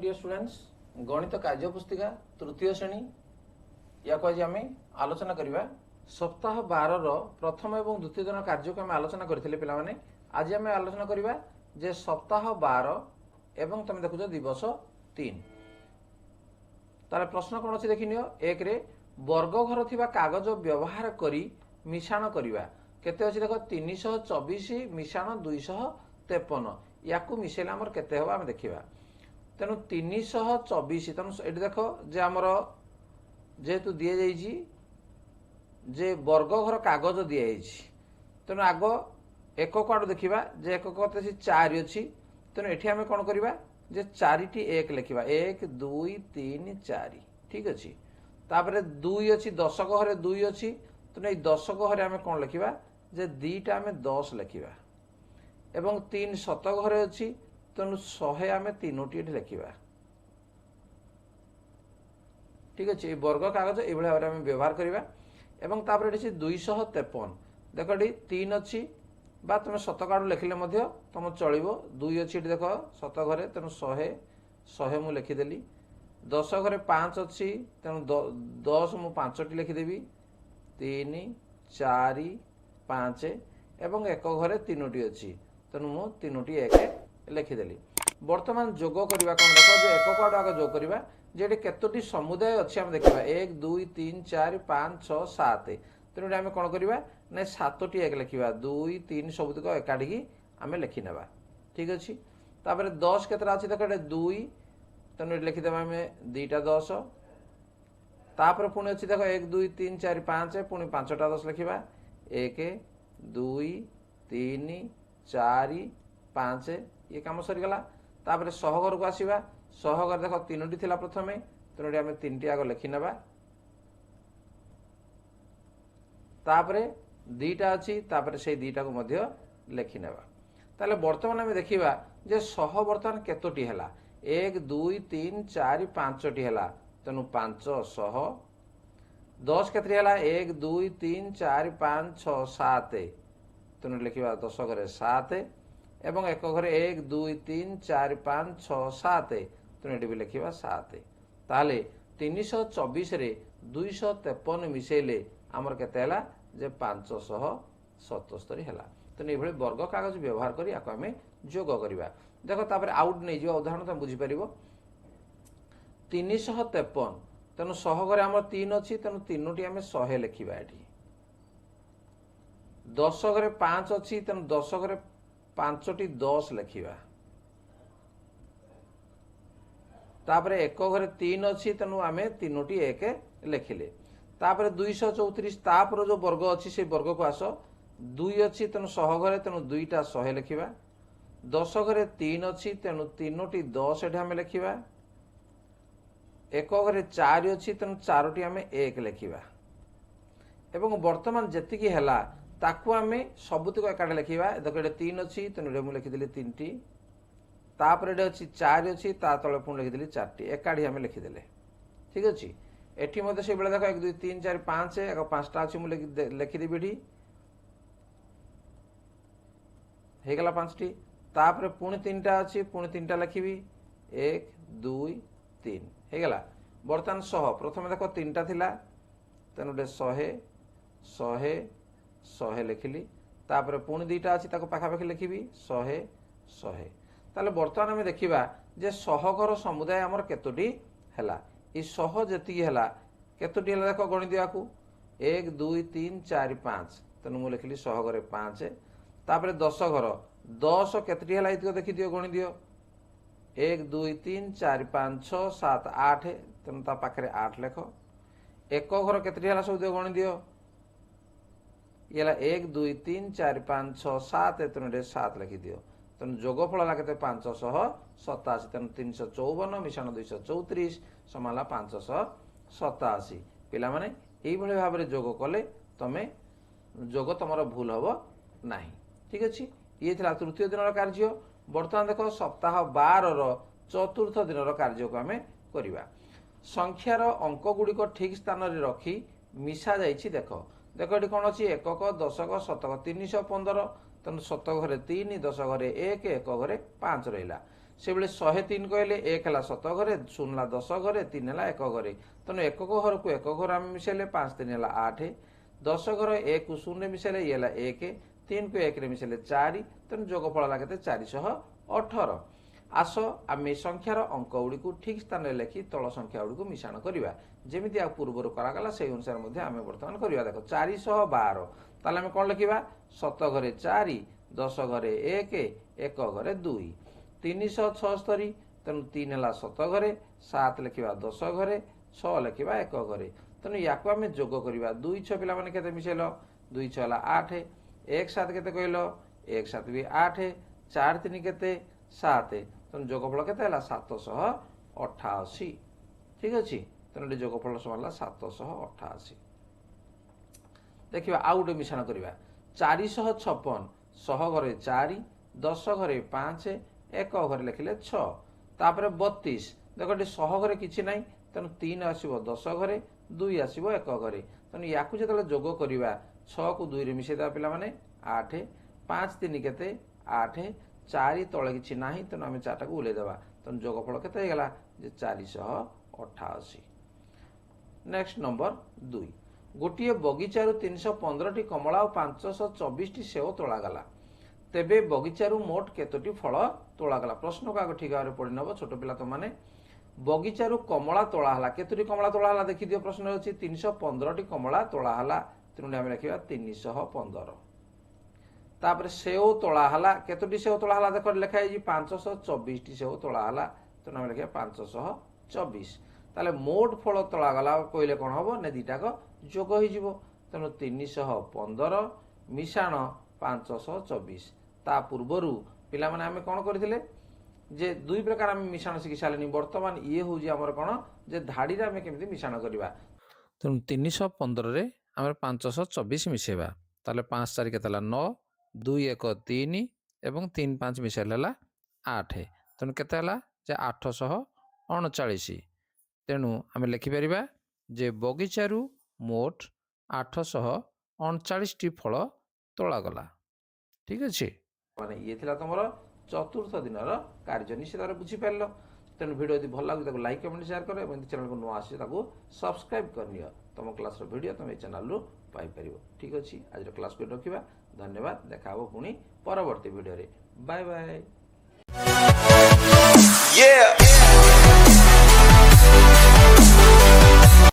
Dear students गणित कार्य पुस्तिका तृतीय श्रेणी या आज आम आलोचना करवा सप्ताह 12 प्रथम एवं द्वितीय दिन कार्य को आम आलोचना करते पे आज आम आलोचना करवा जे सप्ताह 12 एवं तुम देखुच दिवस 3 तार प्रश्न कौन अच्छी देखनी एक रे वर्गघर थिबा कागज व्यवहार करी मिश्रण करवा केते अच्छी देख 324 मिश्रण 253 या मिसेले आमर केते हबा आम देखिबा तेणु 324 तेणु ये देख जे आमर जेहेतु दि जाइए जे वर्गघर कागज दि जाइए तेणु आग एक आड़ देखा जे एक कत 4 अच्छी तेणु ये आम कौन करवा जे 4टी एक लिखा 1 2 3 4 ठीक अच्छे तापर 2 अच्छी 10 घरे 2 अच्छी तेणु ये 10 घरे आम कौन लिखा जे 2टा आम 10 लिखा एवं 3 शत घरे अच्छी तेणु 100 आम 3टी लिखा ठीक अच्छे वर्ग कागज ये भाव में व्यवहार करवा एवं तापर ये 253 देख ये 3 अच्छी बा तुम शत कार्ड लिखिले तुम चलो 2 अच्छी देख शत घरे तेणु 100 मुझे लिखिदेली 10 घरे 5 अच्छी तेणु 10 मु 5टी लिखिदेवी 3 4 5 एवं एक घरे 3टी अच्छी तेणु मु 3टी एक लिखिदेली बर्तमान जोग करवा कौन देख जो एक कार्ड आगे जोग करवा जे केतोटी समुदाय अच्छी आम देखा 1 2 3 4 5 6 7 तेणु आम कौन करवा ना 7टी एक लिखा 2 3 सबुतक एकाठी आम लिखिने ठीक अच्छे तापर 10 केतरा अच्छी देख 2 तेणु लिखिदे आम 2टा 10 तापर पुणी अच्छी देख 1 2 3 4 5 पुणी 5टा 10 लिखा 1 2 3 4 5 ये कम सरीगला तापर 100 घर को आसवा 100 घर देख 3टी थिला प्रथमे तेणु आम 3टी आग लिखिने तापर 2टा अच्छी तापर से 2टा को मध्य लिखिने ताले बर्तमान आम देखा जे 100 बर्तमान केतोटी है 1 2 3 4 5टी है तेणु 500 10 केतरी है 1 2 3 4 5 6 7 तेणु लिखा 10 घरे 7 एवं एक घरे 1 2 3 4 5 6 7 तेणु ये भी लिखा 7 ताले 324 रे 253 मिसेले आमर केते जे 577 है तेणु ये वर्ग कागज व्यवहार करी आम जोग करवा देख तापर आउट नहीं जा उदाहरण तुम बुझीपर 353 तेणु 100 घरे आम 3 अच्छी तेणु 3टी आम 100 लिखा ये 10 घरे 5 अच्छी तेणु 10 घरे 5टी 10 लिखा तापर एक घरे 3 अच्छी तेणु आम 3टी एक लिखिले तापर 234 तापर जो वर्ग अच्छी से वर्ग को आस 2 अच्छी तेणु 100 घरे तेणु 2टा 100 लिखा 10 घरे 3 अच्छी तेणु 3टी 10 ये आम लिखा एक घरे 4 अच्छी तेणु 4टी आम 1 लिखा एवं बर्तमान जी है ताकू आम सबुतक एकाठे लिखा देख ये 3 अच्छी तेणु ये मुझे लिखिदेली 3टी तापर ये अच्छी 4 अच्छी ता तले पुणी लिखिदेली 4टी एकाठी आम लिखिदेले ठीक अच्छे एटी से बेले देख 1 2 3 4 5 एक 5टा अच्छी मुझे लिखिदेवी ये होगला 5टी तापर पुणी 3टा अच्छी पुणी 3टा लिखी 1 2 3 होगला बर्तमान 100 प्रथम देख 3टा थिला तेणु 100 100 100 लिखिली तापर पुणी 2टा अच्छी पाखापाखि लिखी 100 100 ताले बर्तमान आम देखा जे 100 घर समुदाय आमर केतोटी है ये 100 जी है केतोटी है देख गणि दिया 1 2 3 4 5 तेणु मुझे लिखिली 100 घरे 5 तापर 10 घर 10 केतोटी है देखी दियो गणि दियो 1 2 3 4 5 6 7 8 तेणु ता पाखे 8 लेख एक घर केतोटी है सब दियो गणि दियो ये 1 2 3 4 5 6 7 तेणु 7 लिखि दियो तेणु जोगफल है 587 तेणु 354 मिश्रण 234 समान 587 पिला माने यही भाव में जोग कले तमें जोग तुम भूल हम ना ठीक अच्छे ये तृतीय दिन कार्य बर्तमान देख सप्ताह 12 चतुर्थ दिन कार्य को आम करवा संख्यार अंक गुड़िक ठीक स्थान में रखी मिसा जाइए देख देख ये कौन अच्छी एकक दशक शतक 315 तेणु 7 घरे 3 10 घरे 1 1 घरे 5 रहा से 103 कहले 1 है 7 घरे 0 है 10 घरे 3 है 1 घरे तेणु एकक घर को एक घर आम मिसेले 5 3 है 8 10 घर 1 को 0 मिसेले ये है 1 3 को 1 मिसेले 4 तेणु जोगफल है के 418। आस आम संख्यार अंक गुड़ी को ठीक स्थान में लिखि तल संख्या गुड़ी को मिश्रण करवा जमी आ पूर्वर कराला से अनुसार आम बर्तमान करवा देख 412 ताल आम कौन लिखा 7 घरे 4 10 घरे 1 1 घरे 2 376 तेणु 3 है 7 घरे 7 लिखा 10 घरे 6 लिखा 1 घरे तेणु या आम जोग करवा 2 6 पिला माने केते मिसेल 2 6 है 8 1 7 केते कहल 1 7 भी 8 4 3 केते 7 तेणु जोगफल केते 788 ठीक अच्छे तेणु जोगफल समान 788। देखिए आउ गोटे मिश्रण करवा 456 100 घरे 4 10 घरे 5 1 घरे लिखिले 6 तापर 32 देख 100 घरे किसी ना तेणु 3 आसो 10 घरे 2 आसो 1 घरे तेणु या जो जोग करवा 6 को 2 मिसेदा पे 8 5 3 केते 8 4 तले किसी ना तेणु आम 4 को उलैदेवा तेणु जोगफल के 488। नेक्स्ट नंबर 2 गोटे बगीचारू 315 कमला और 524 सेव तोलागला तेबे बगीचारू मोट केतोटी फल तोलागला। प्रश्न को आगे ठीक भाव में पढ़ी नब छोट पिला तो माने बगीचारू कमला तोलाला केतोटी कमला तोलाला देखि दियो प्रश्न अछि 315 कमला तोलाला तेणु आम लिखा 315 तापर सेव तोलाला केतोटी सेव तोलाला देख लिखाई 524 सेव तोलाला तेणु आम लिखा 524 ताले मोट फल तोलागला कहले कौन हम ना दुटाक जोग हो तेणु 315 मिशाण 524 ता पूर्वर पिला माने आमे कौन करथिले जे दुई प्रकार आम मिश्रण शिखी सारे बर्तमान ये हूँ आमर कौन जे धाड़ी आम केमी मिश्रण करवा तेणु 315 रे आम 524 मिसेबा ताले 5 4 के 9 2 1 3 एवं 3 5 मिसेल 8 तेणु केते 839 तेणु आम लिखिपर जे बगीचारू मोट 839 टी फल तोलागला ठीक अच्छे माने ये थिला तुम चतुर्थ दिन कार्य निश्चित बुझीपार तेणु वीडियो यदि भल लगे लाइक कमेंट शेयर कर चैनल को नुआ आसे सब्सक्राइब करनियो तुम क्लास वीडियो तुम ये चैनल रू पाइपर ठीक अच्छे आज क्लास को रखा धन्यवाद देखा पुणी परवर्ती वीडियो रे बाय बाय।